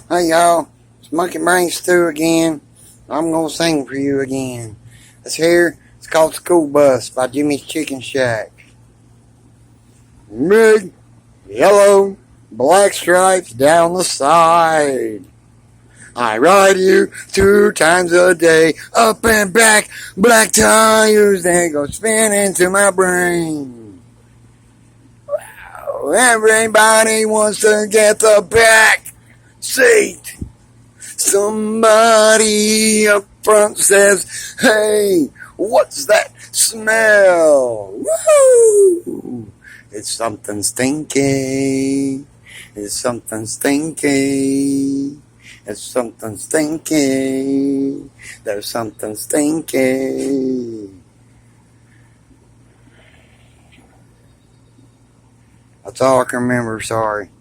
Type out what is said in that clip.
Hey y'all, it's Monkey Brain Stew again. I'm gonna sing for you again. It's here. It's called School Bus by Jimmy's Chicken Shack. Red, yellow, black stripes down the side. I ride you 2 times a day, up and back. Black tires they go spinning to my brain. Wow, everybody wants to get the back seat. Somebody up front says, "Hey, what's that smell? Woo! It's something stinky. It's something stinky. It's something stinky. There's something stinky." That's all I can remember, sorry.